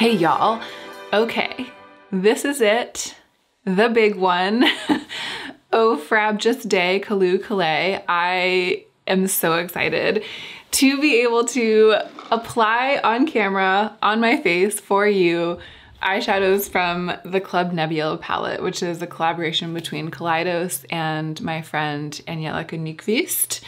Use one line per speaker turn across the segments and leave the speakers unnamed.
Hey y'all. Okay, this is it. The big one. Oh frabjous day, Calais. I am so excited to be able to apply on camera, on my face for you, eyeshadows from the Club Nebula palette, which is a collaboration between Kaleidos and my friend Angelica Nyqvist.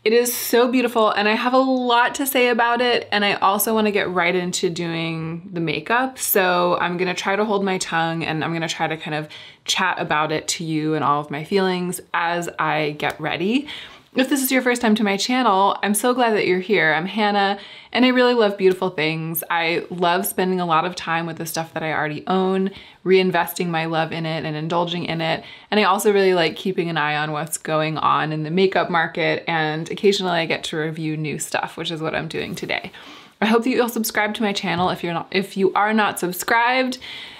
It is so beautiful and I have a lot to say about it, and I also want to get right into doing the makeup. So I'm gonna try to hold my tongue and I'm gonna try to kind of chat about it to you and all of my feelings as I get ready. If this is your first time to my channel, I'm so glad that you're here. I'm Hannah and I really love beautiful things. I love spending a lot of time with the stuff that I already own, reinvesting my love in it and indulging in it. And I also really like keeping an eye on what's going on in the makeup market, and occasionally I get to review new stuff, which is what I'm doing today. I hope that you'll subscribe to my channel if you are not subscribed.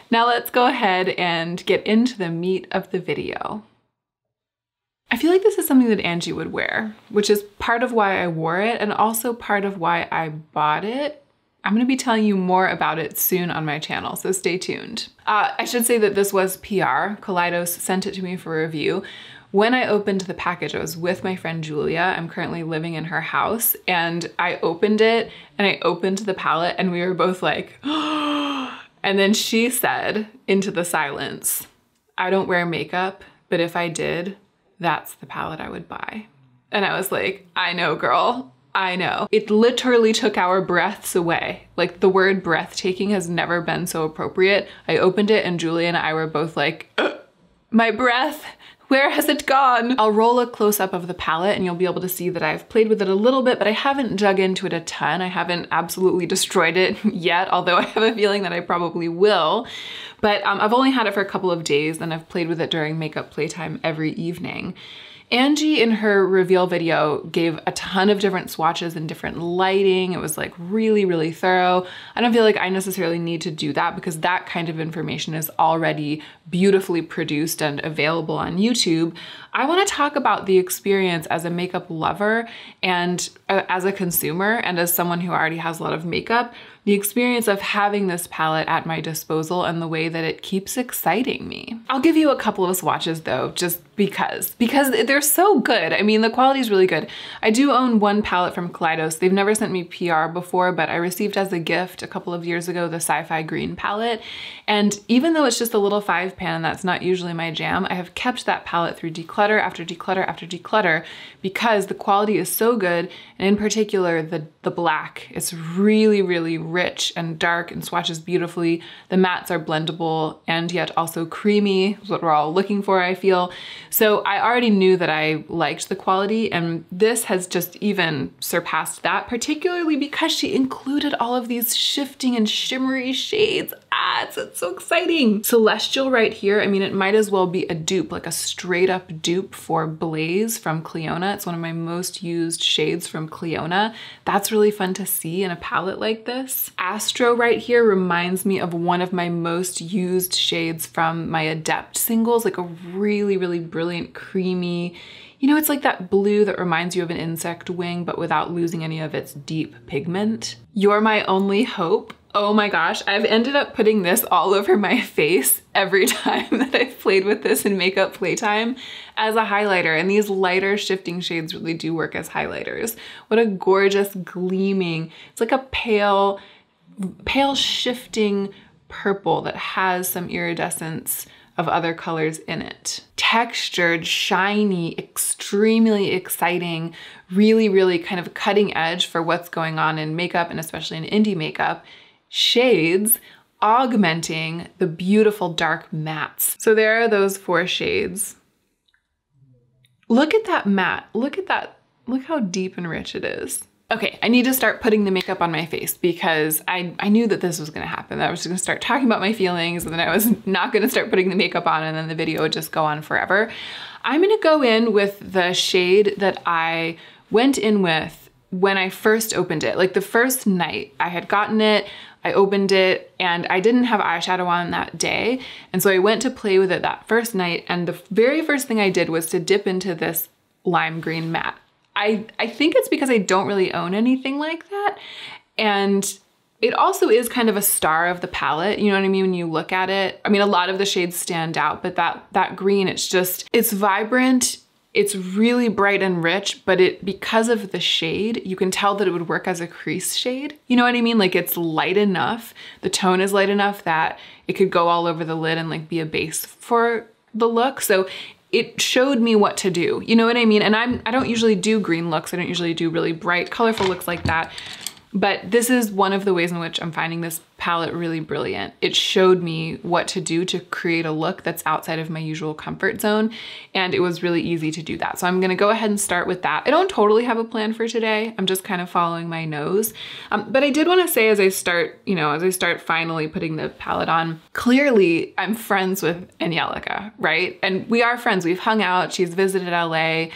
Now let's go ahead and get into the meat of the video. I feel like this is something that Angie would wear, which is part of why I wore it and also part of why I bought it. I'm gonna be telling you more about it soon on my channel, so stay tuned. I should say that this was PR. Kaleidos sent it to me for review. When I opened the package, I was with my friend Julia. I'm currently living in her house, and I opened it and I opened the palette and we were both like, oh. And then she said into the silence, I don't wear makeup, but if I did, that's the palette I would buy. And I was like, I know, girl, I know. It literally took our breaths away. Like, the word breathtaking has never been so appropriate. I opened it and Julia and I were both like, my breath, where has it gone? I'll roll a close up of the palette and you'll be able to see that I've played with it a little bit, but I haven't dug into it a ton. I haven't absolutely destroyed it yet, although I have a feeling that I probably will. But I've only had it for a couple of days and I've played with it during makeup playtime every evening. Angie in her reveal video gave a ton of different swatches and different lighting. It was like really, really thorough. I don't feel like I necessarily need to do that because that kind of information is already beautifully produced and available on YouTube. I want to talk about the experience as a makeup lover and as a consumer and as someone who already has a lot of makeup, the experience of having this palette at my disposal and the way that it keeps exciting me. I'll give you a couple of swatches though, just because they're so good. I mean, the quality is really good. I do own one palette from Kaleidos. They've never sent me PR before, but I received as a gift a couple of years ago the Sci-Fi Green palette. And even though it's just a little 5-pan and that's not usually my jam, I have kept that palette through declutter after declutter after declutter because the quality is so good. And in particular, the black, it's really, really rich and dark and swatches beautifully. The mattes are blendable and yet also creamy, is what we're all looking for, I feel. So I already knew that I liked the quality, and this has just even surpassed that, particularly because she included all of these shifting and shimmery shades. It's so exciting. Celestial right here, I mean, it might as well be a dupe, like a straight up dupe for Blaze from Clionadh. It's one of my most used shades from Clionadh. That's really fun to see in a palette like this. Astro right here reminds me of one of my most used shades from my Adept singles, like a really, really brilliant, creamy, you know, it's like that blue that reminds you of an insect wing, but without losing any of its deep pigment. You're My Only Hope. Oh my gosh, I've ended up putting this all over my face every time that I've played with this in makeup playtime as a highlighter, and these lighter shifting shades really do work as highlighters. What a gorgeous gleaming, it's like a pale shifting purple that has some iridescence of other colors in it. Textured, shiny, extremely exciting, really, really kind of cutting edge for what's going on in makeup and especially in indie makeup. Shades augmenting the beautiful dark mattes. So there are those 4 shades. Look at that matte, look at that, look how deep and rich it is. Okay, I need to start putting the makeup on my face because I knew that this was gonna happen. I was just gonna start talking about my feelings and then I was not gonna start putting the makeup on and then the video would just go on forever. I'm gonna go in with the shade that I went in with when I first opened it. Like the first night I had gotten it, I opened it and I didn't have eyeshadow on that day. And so I went to play with it that first night and the very first thing I did was to dip into this lime green matte. I think it's because I don't really own anything like that. And It also is kind of a star of the palette, you know what I mean? When you look at it, I mean, a lot of the shades stand out, but that green, it's vibrant. It's really bright and rich, but because of the shade, you can tell that it would work as a crease shade. You know what I mean? Like it's light enough, the tone is light enough that it could go all over the lid and like be a base for the look. So it showed me what to do. You know what I mean? And I don't usually do green looks. I don't usually do really bright, colorful looks like that. But this is one of the ways in which I'm finding this palette really brilliant. It showed me what to do to create a look that's outside of my usual comfort zone, and it was really easy to do that. So I'm gonna go ahead and start with that. I don't totally have a plan for today. I'm just kind of following my nose. But I did wanna say as I start finally putting the palette on, clearly I'm friends with Angelica, right? And we are friends, we've hung out, she's visited LA,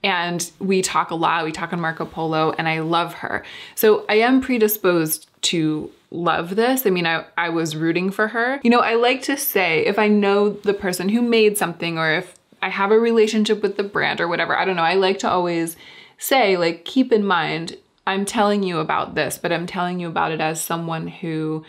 and we talk a lot, we talk on Marco Polo, and I love her. So I am predisposed to love this. I mean, I was rooting for her. You know, I like to say, if I know the person who made something, or if I have a relationship with the brand or whatever, I don't know, I like to always say, like, keep in mind, I'm telling you about this, but I'm telling you about it as someone who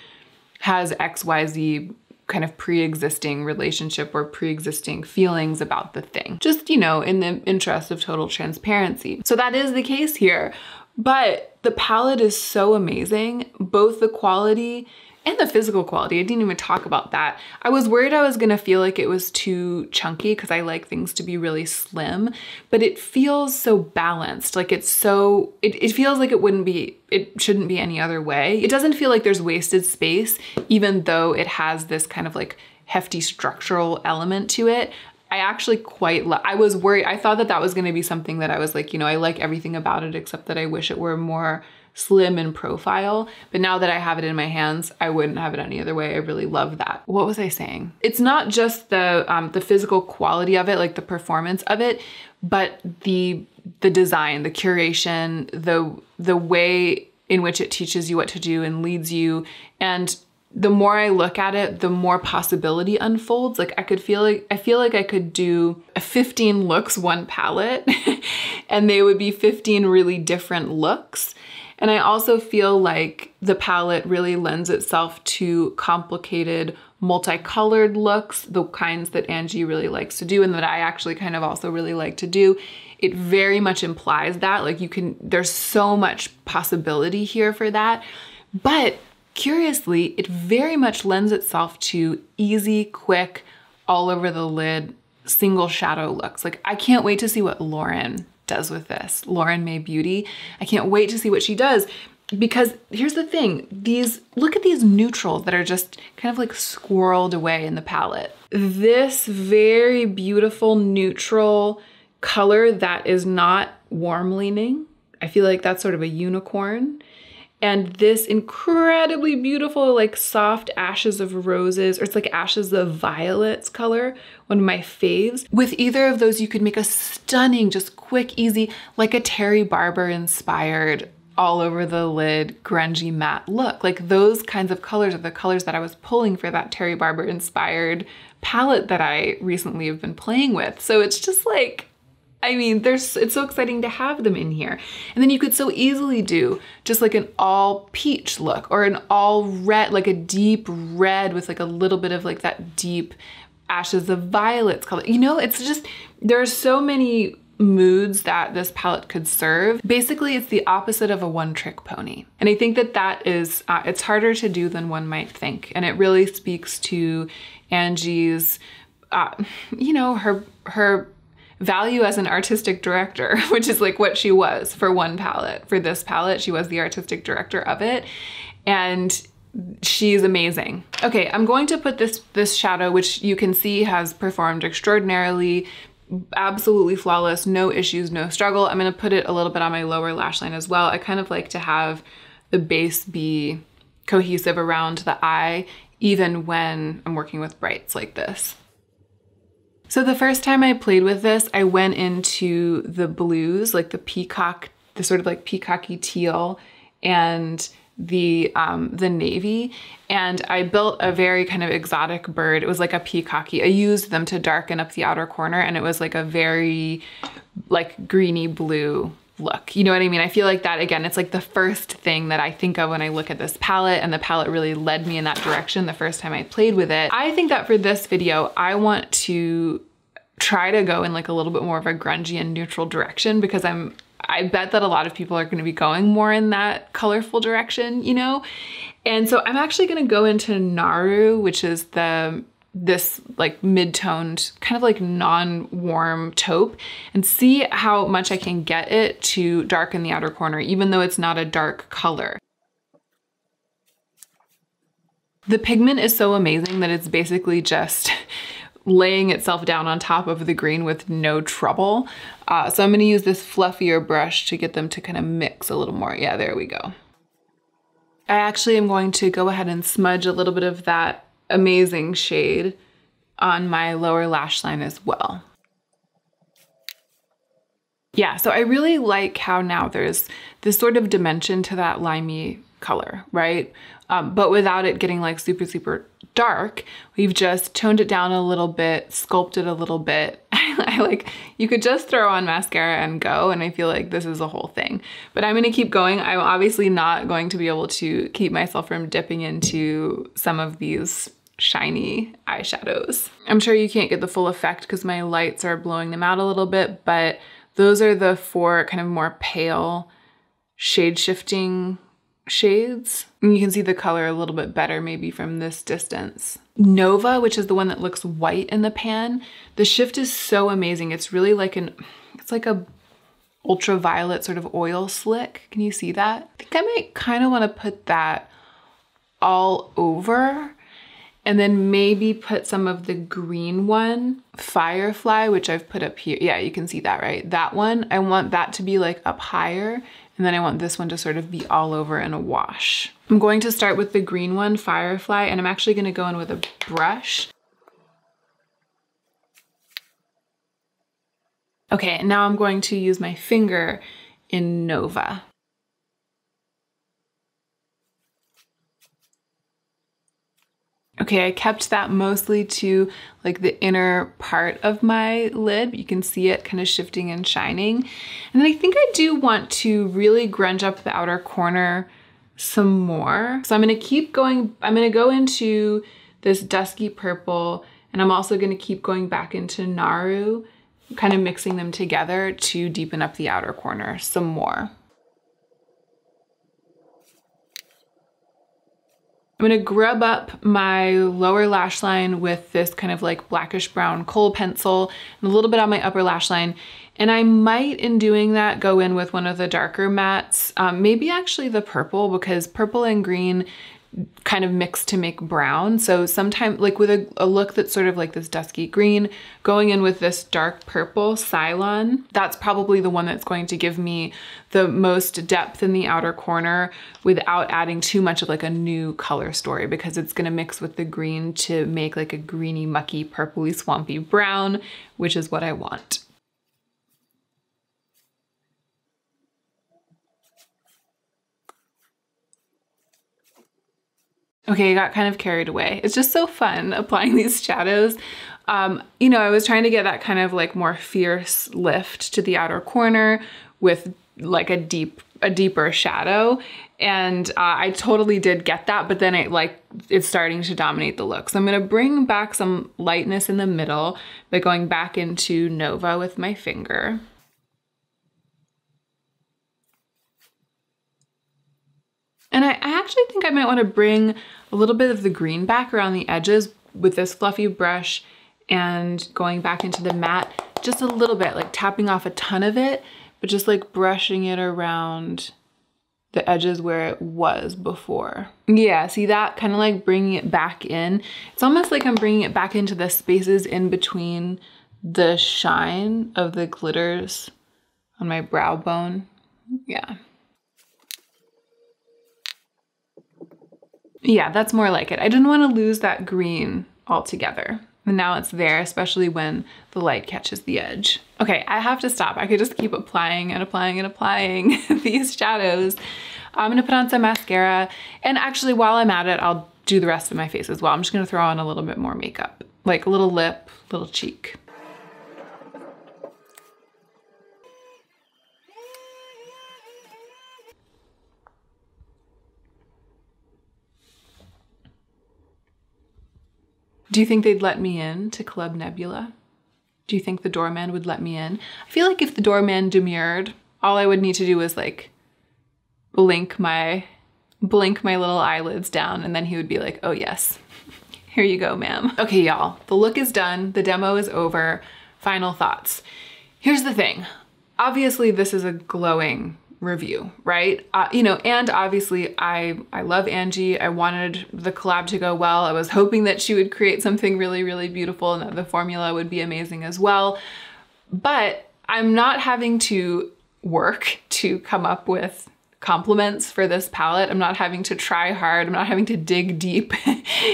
has XYZ kind of pre-existing relationship or pre-existing feelings about the thing. Just, you know, in the interest of total transparency. So that is the case here, but the palette is so amazing, both the quality and the physical quality. I didn't even talk about that. I was worried I was gonna feel like it was too chunky because I like things to be really slim, but it feels so balanced. Like it feels like it shouldn't be any other way. It doesn't feel like there's wasted space, even though it has this kind of like hefty structural element to it. I actually I was worried. I thought that was gonna be something that I was like, you know, I like everything about it except that I wish it were more slim in profile, but now that I have it in my hands, I wouldn't have it any other way. I really love that. What was I saying? It's not just the physical quality of it, like the performance of it, but the design, the curation, the way in which it teaches you what to do and leads you. And the more I look at it, the more possibility unfolds. Like I feel like I could do 15 looks, one palette, and they would be 15 really different looks. And I also feel like the palette really lends itself to complicated, multicolored looks, the kinds that Angie really likes to do and that I actually kind of also really like to do. It very much implies that, like there's so much possibility here for that. But curiously, it very much lends itself to easy, quick, all over the lid, single shadow looks. Like I can't wait to see what Lauren does with this. Lauren May Beauty. I can't wait to see what she does, because here's the thing, look at these neutrals that are just kind of like squirreled away in the palette. This very beautiful neutral color that is not warm leaning. I feel like that's sort of a unicorn. And this incredibly beautiful, like soft ashes of roses, or it's like ashes of violets color, one of my faves. With either of those, you could make a stunning, just quick, easy, like a Terry Barber inspired, all over the lid, grungy matte look. Like those kinds of colors are the colors that I was pulling for that Terry Barber inspired palette that I recently have been playing with. So it's just like, I mean, it's so exciting to have them in here. And then you could so easily do just like an all peach look, or an all red, like a deep red with like a little bit of like that deep ashes of violets color. You know, it's just, there are so many moods that this palette could serve. Basically, it's the opposite of a one-trick pony. And I think that is, it's harder to do than one might think. And it really speaks to Angie's, you know, her value as an artistic director, which is like what she was for one palette. For this palette, she was the artistic director of it. And she's amazing. Okay, I'm going to put this shadow, which you can see has performed extraordinarily, absolutely flawless, no issues, no struggle. I'm gonna put it a little bit on my lower lash line as well. I kind of like to have the base be cohesive around the eye, even when I'm working with brights like this. So the first time I played with this, I went into the blues, like the peacock, the sort of like peacocky teal, and the navy, and I built a very kind of exotic bird. It was like a peacocky. I used them to darken up the outer corner, and it was like a very like greeny blue look. You know what I mean? I feel like that, again, it's like the first thing that I think of when I look at this palette, and the palette really led me in that direction the first time I played with it. I think that for this video, I want to try to go in like a little bit more of a grungy and neutral direction, because I bet that a lot of people are going to be going more in that colorful direction, you know? And so I'm actually going to go into Naru, which is this like mid-toned, kind of like non-warm taupe, and see how much I can get it to darken the outer corner, even though it's not a dark color. The pigment is so amazing that it's basically just laying itself down on top of the green with no trouble. So I'm gonna use this fluffier brush to get them to kind of mix a little more. Yeah, there we go. I actually am going to go ahead and smudge a little bit of that amazing shade on my lower lash line as well. Yeah, so I really like how now there's this sort of dimension to that limey color, right? But without it getting like super, super dark, we've just toned it down a little bit, sculpted a little bit. I like, you could just throw on mascara and go, and I feel like this is a whole thing. But I'm gonna keep going. I'm obviously not going to be able to keep myself from dipping into some of these shiny eyeshadows. I'm sure you can't get the full effect because my lights are blowing them out a little bit, but those are the 4 kind of more pale shade shifting shades. And you can see the color a little bit better maybe from this distance. Nova, which is the one that looks white in the pan, the shift is so amazing. It's really like it's like a ultraviolet sort of oil slick. Can you see that? I think I might kind of want to put that all over, and then maybe put some of the green one, Firefly, which I've put up here. Yeah, you can see that, right? That one, I want that to be like up higher, and then I want this one to sort of be all over in a wash. I'm going to start with the green one, Firefly, and I'm actually gonna go in with a brush. Okay, now I'm going to use my finger in Nova. Okay, I kept that mostly to like the inner part of my lid. You can see it kind of shifting and shining. And then I think I do want to really grunge up the outer corner some more. So I'm gonna keep going, I'm gonna go into this dusky purple, and I'm also gonna keep going back into Naru, kind of mixing them together to deepen up the outer corner some more. I'm gonna grub up my lower lash line with this kind of like blackish brown kohl pencil and a little bit on my upper lash line. And I might, in doing that, go in with one of the darker mattes, maybe actually the purple, because purple and green kind of mix to make brown. So sometimes like with a look that's sort of like this dusky green, going in with this dark purple Cylon, that's probably the one that's going to give me the most depth in the outer corner without adding too much of like a new color story, because it's gonna mix with the green to make like a greeny, mucky, purpley, swampy brown, which is what I want. Okay, I got kind of carried away. It's just so fun applying these shadows. You know, I was trying to get that kind of like more fierce lift to the outer corner with like a deeper shadow. And I totally did get that, but then it's starting to dominate the look. So I'm gonna bring back some lightness in the middle by going back into Nova with my finger. And I actually think I might want to bring a little bit of the green back around the edges with this fluffy brush and going back into the matte just a little bit, like tapping off a ton of it, but just like brushing it around the edges where it was before. Yeah, see that? Kind of like bringing it back in. It's almost like I'm bringing it back into the spaces in between the shine of the glitters on my brow bone. Yeah. Yeah, that's more like it. I didn't want to lose that green altogether. And now it's there, especially when the light catches the edge. Okay, I have to stop. I could just keep applying and applying and applying these shadows. I'm gonna put on some mascara. And actually, while I'm at it, I'll do the rest of my face as well. I'm just gonna throw on a little bit more makeup, like a little lip, little cheek. Do you think they'd let me in to Club Nebula? Do you think the doorman would let me in? I feel like if the doorman demurred, all I would need to do was like blink my little eyelids down, and then he would be like, oh yes, here you go, ma'am. Okay, y'all, the look is done. The demo is over. Final thoughts. Here's the thing. Obviously, this is a glowing review, right? You know, and obviously I love Angie. I wanted the collab to go well. I was hoping that she would create something really, really beautiful and that the formula would be amazing as well. But I'm not having to work to come up with compliments for this palette. I'm not having to try hard. I'm not having to dig deep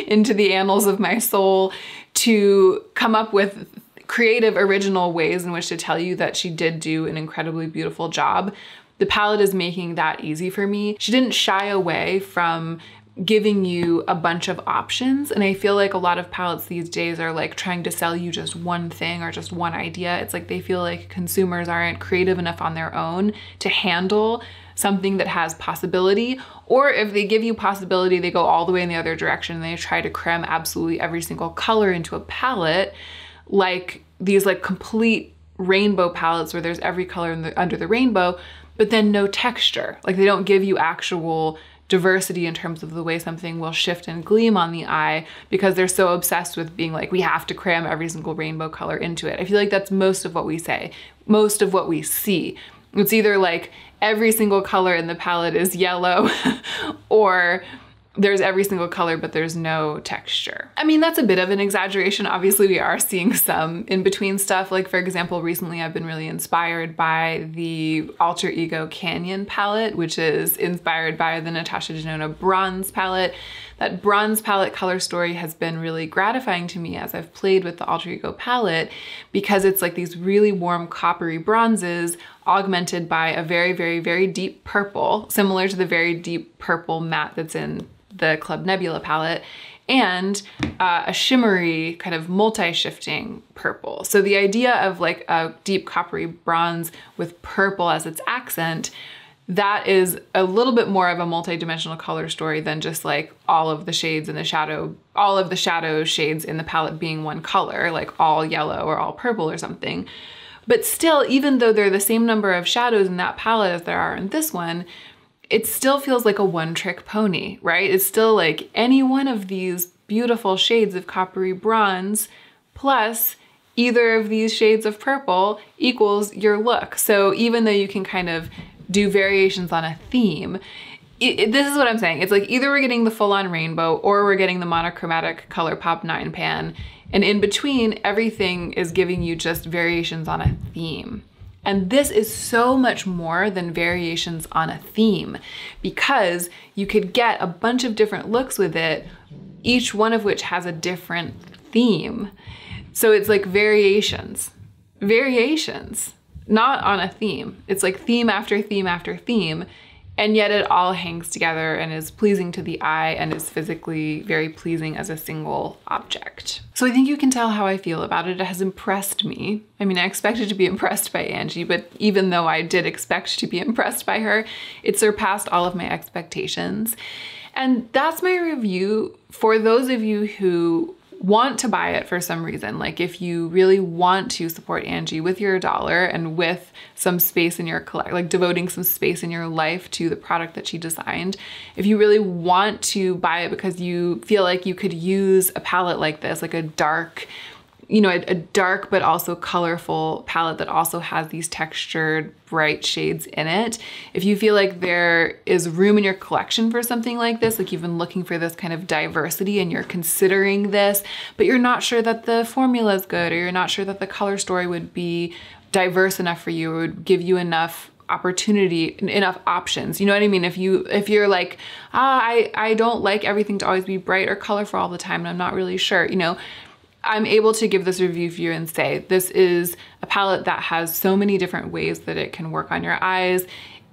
into the annals of my soul to come up with creative, original ways in which to tell you that she did do an incredibly beautiful job. The palette is making that easy for me. She didn't shy away from giving you a bunch of options. And I feel like a lot of palettes these days are like trying to sell you just one thing or just one idea. It's like they feel like consumers aren't creative enough on their own to handle something that has possibility. Or if they give you possibility, they go all the way in the other direction and they try to cram absolutely every single color into a palette, like these like complete rainbow palettes where there's every color under the rainbow, but then no texture. Like they don't give you actual diversity in terms of the way something will shift and gleam on the eye because they're so obsessed with being like, we have to cram every single rainbow color into it. I feel like that's most of what we say, most of what we see. It's either like every single color in the palette is yellow or there's every single color, but there's no texture. I mean, that's a bit of an exaggeration. Obviously, we are seeing some in-between stuff. Like, for example, recently I've been really inspired by the Alter Ego Canyon palette, which is inspired by the Natasha Denona Bronze palette. That Bronze palette color story has been really gratifying to me as I've played with the Alter Ego palette because it's like these really warm coppery bronzes augmented by a very, very, very deep purple, similar to the very deep purple matte that's in the Club Nebula palette, and a shimmery kind of multi-shifting purple. So the idea of like a deep coppery bronze with purple as its accent, that is a little bit more of a multi-dimensional color story than just like all of the shades in the shadow, all of the shadow shades in the palette being one color, like all yellow or all purple or something. But still, even though there are the same number of shadows in that palette as there are in this one, it still feels like a one-trick pony, right? It's still like any one of these beautiful shades of coppery bronze plus either of these shades of purple equals your look. So even though you can kind of do variations on a theme, this is what I'm saying. It's like either we're getting the full-on rainbow or we're getting the monochromatic ColourPop 9pan. And in between, everything is giving you just variations on a theme. And this is so much more than variations on a theme because you could get a bunch of different looks with it, each one of which has a different theme. So it's like variations, not on a theme. It's like theme after theme after theme. And yet it all hangs together and is pleasing to the eye and is physically very pleasing as a single object. So I think you can tell how I feel about it. It has impressed me. I mean, I expected to be impressed by Angie, but even though I did expect to be impressed by her, it surpassed all of my expectations. And that's my review for those of you who want to buy it for some reason. Like if you really want to support Angie with your dollar and with some space in your like devoting some space in your life to the product that she designed, if you really want to buy it because you feel like you could use a palette like this, like a dark, you know, a dark but also colorful palette that also has these textured bright shades in it. If you feel like there is room in your collection for something like this, like you've been looking for this kind of diversity and you're considering this, but you're not sure that the formula is good or you're not sure that the color story would be diverse enough for you or would give you enough opportunity, enough options. You know what I mean? If you're like, I don't like everything to always be bright or colorful all the time and I'm not really sure, you know, I'm able to give this review for you and say, this is a palette that has so many different ways that it can work on your eyes.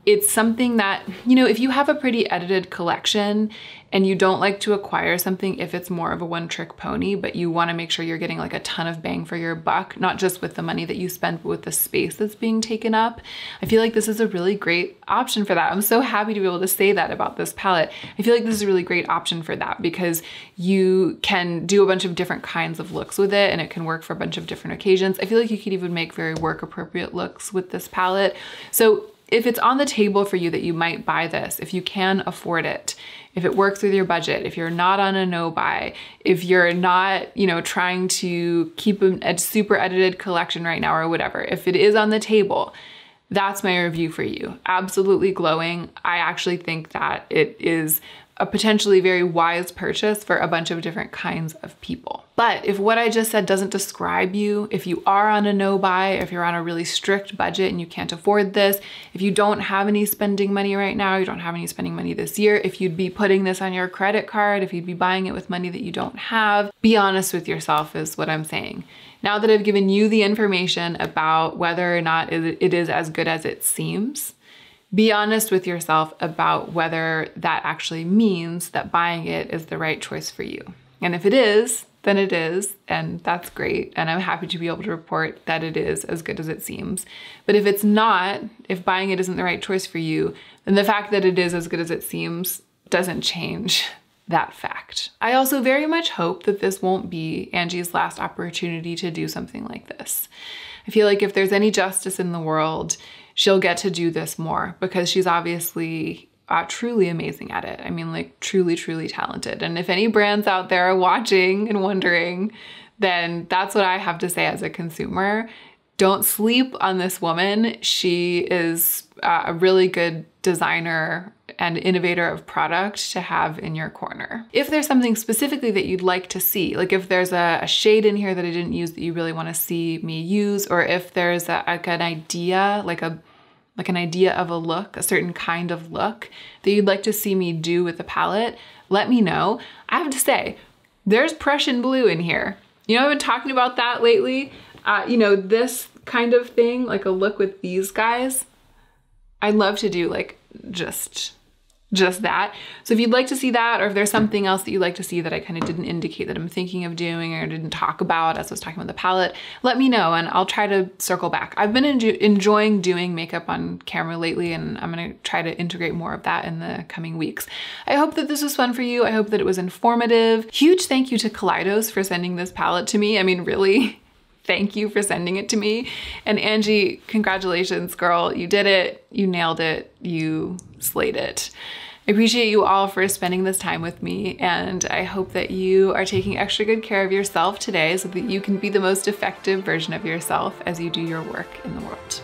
it's something that, you know, if you have a pretty edited collection and you don't like to acquire something if it's more of a one-trick pony, but you want to make sure you're getting like a ton of bang for your buck, not just with the money that you spend, but with the space that's being taken up, I feel like this is a really great option for that. I'm so happy to be able to say that about this palette. I feel like this is a really great option for that because you can do a bunch of different kinds of looks with it and it can work for a bunch of different occasions. I feel like you could even make very work appropriate looks with this palette. So if it's on the table for you that you might buy this, if you can afford it, if it works with your budget, if you're not on a no buy, if you're not, you know, trying to keep a super edited collection right now or whatever, if it is on the table, that's my review for you. Absolutely glowing. I actually think that it is a potentially very wise purchase for a bunch of different kinds of people. But if what I just said doesn't describe you, if you are on a no buy, if you're on a really strict budget and you can't afford this, if you don't have any spending money right now, you don't have any spending money this year, if you'd be putting this on your credit card, if you'd be buying it with money that you don't have, be honest with yourself is what I'm saying. Now that I've given you the information about whether or not it is as good as it seems, be honest with yourself about whether that actually means that buying it is the right choice for you. And if it is, then it is, and that's great. And I'm happy to be able to report that it is as good as it seems. But if it's not, if buying it isn't the right choice for you, then the fact that it is as good as it seems doesn't change that fact. I also very much hope that this won't be Angie's last opportunity to do something like this. I feel like if there's any justice in the world, she'll get to do this more because she's obviously truly amazing at it. I mean, like truly, truly talented. And if any brands out there are watching and wondering, then that's what I have to say as a consumer. Don't sleep on this woman. She is a really good designer and innovator of product to have in your corner. If there's something specifically that you'd like to see, like if there's a shade in here that I didn't use that you really want to see me use, or if there's an idea, like an idea of a look, a certain kind of look that you'd like to see me do with the palette, let me know. I have to say, there's Prussian blue in here. You know, I've been talking about that lately. You know, this kind of thing, like a look with these guys, I'd love to do like just that. So if you'd like to see that, or if there's something else that you'd like to see that I kind of didn't indicate that I'm thinking of doing or didn't talk about as I was talking about the palette, let me know and I'll try to circle back. I've been enjoying doing makeup on camera lately and I'm gonna try to integrate more of that in the coming weeks. I hope that this was fun for you. I hope that it was informative. Huge thank you to Kaleidos for sending this palette to me. I mean, really, thank you for sending it to me. And Angie, congratulations, girl. You did it. You nailed it. You slayed it. I appreciate you all for spending this time with me, and I hope that you are taking extra good care of yourself today so that you can be the most effective version of yourself as you do your work in the world.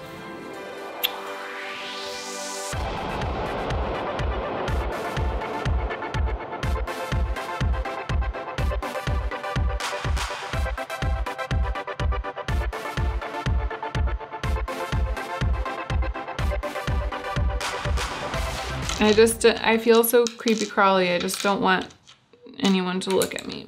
I feel so creepy crawly. I just don't want anyone to look at me.